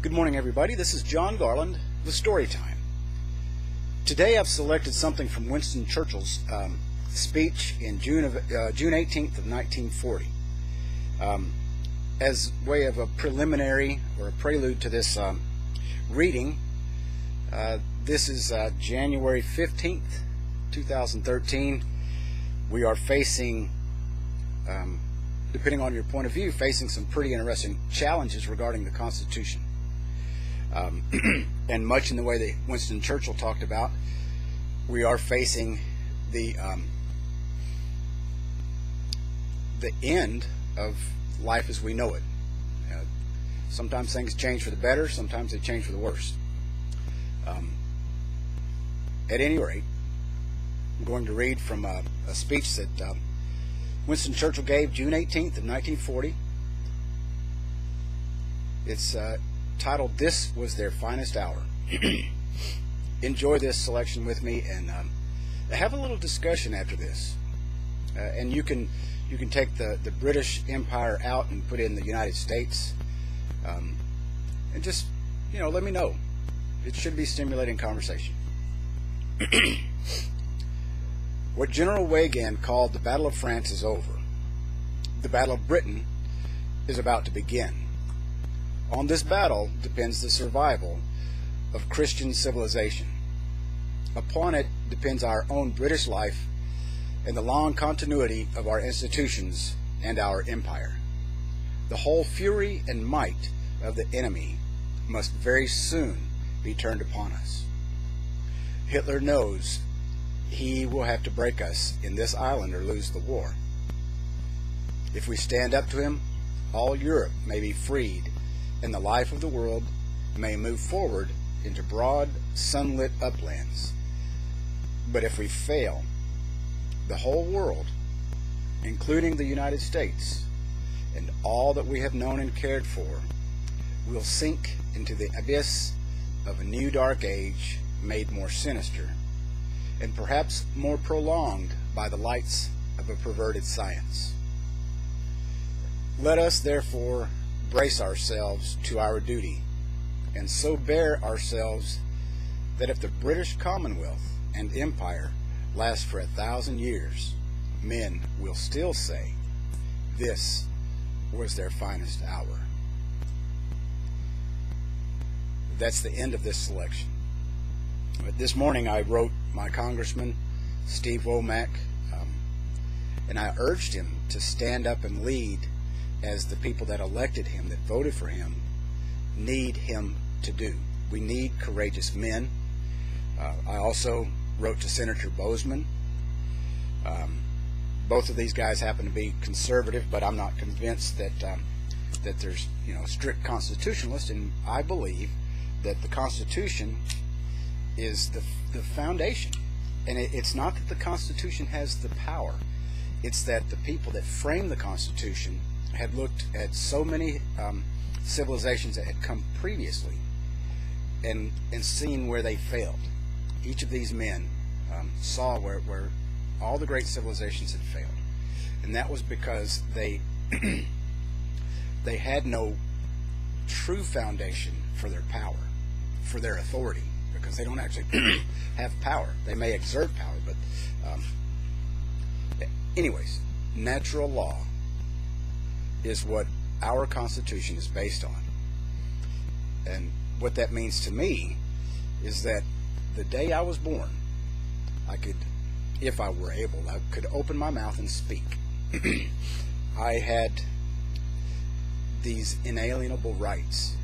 Good morning, everybody. This is John Garland with Storytime. Today I've selected something from Winston Churchill's speech in June 18th of 1940. As way of a preliminary or a prelude to this reading, this is January 15th, 2013. We are facing, depending on your point of view, facing some pretty interesting challenges regarding the Constitution. And much in the way that Winston Churchill talked about, we are facing the end of life as we know it. Sometimes things change for the better, sometimes they change for the worse. At any rate, I'm going to read from a speech that Winston Churchill gave June 18th of 1940. It's titled, "This Was Their Finest Hour." Enjoy this selection with me and have a little discussion after this. And you can take the British Empire out and put in the United States, and just, let me know. It should be stimulating conversation. What General Weygand called the Battle of France is over. The Battle of Britain is about to begin. On this battle depends the survival of Christian civilization. Upon it depends our own British life and the long continuity of our institutions and our empire. The whole fury and might of the enemy must very soon be turned upon us. Hitler knows he will have to break us in this island or lose the war. If we stand up to him, all Europe may be freed, and the life of the world may move forward into broad, sunlit uplands. But if we fail, the whole world, including the United States, and all that we have known and cared for, will sink into the abyss of a new dark age made more sinister, and perhaps more prolonged by the lights of a perverted science. Let us, therefore, brace ourselves to our duty, and so bear ourselves that if the British Commonwealth and Empire last for 1,000 years, men will still say, this was their finest hour. That's the end of this selection. But this morning I wrote my Congressman, Steve Womack, and I urged him to stand up and lead as the people that elected him, that voted for him, need him to do. We need courageous men. I also wrote to Senator Bozeman. Both of these guys happen to be conservative, but I'm not convinced that there's strict constitutionalists, and I believe that the Constitution is the foundation. And it's not that the Constitution has the power, it's that the people that framed the Constitution had looked at so many civilizations that had come previously and seen where they failed. Each of these men saw where all the great civilizations had failed, and that was because they had no true foundation for their power, for their authority, because they don't actually have power. They may exert power, but anyways, natural law is what our Constitution is based on. And what that means to me is that the day I was born, I could, if I were able, I could open my mouth and speak. I had these inalienable rights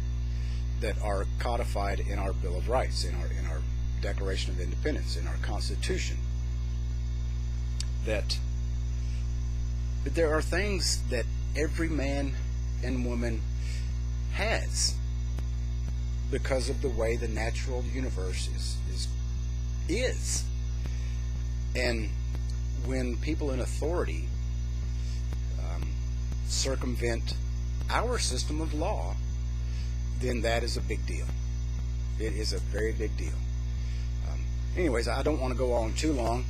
that are codified in our Bill of Rights, in our Declaration of Independence, in our Constitution. That there are things that every man and woman has because of the way the natural universe is. And when people in authority circumvent our system of law, then that is a big deal. It is a very big deal. Anyways, I don't want to go on too long.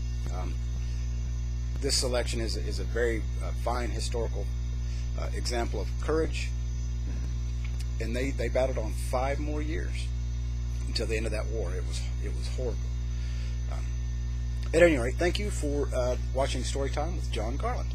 This selection is a very fine historical example of courage and they battled on 5 more years until the end of that war. It was horrible. At any rate, thank you for watching Storytime with John Garland.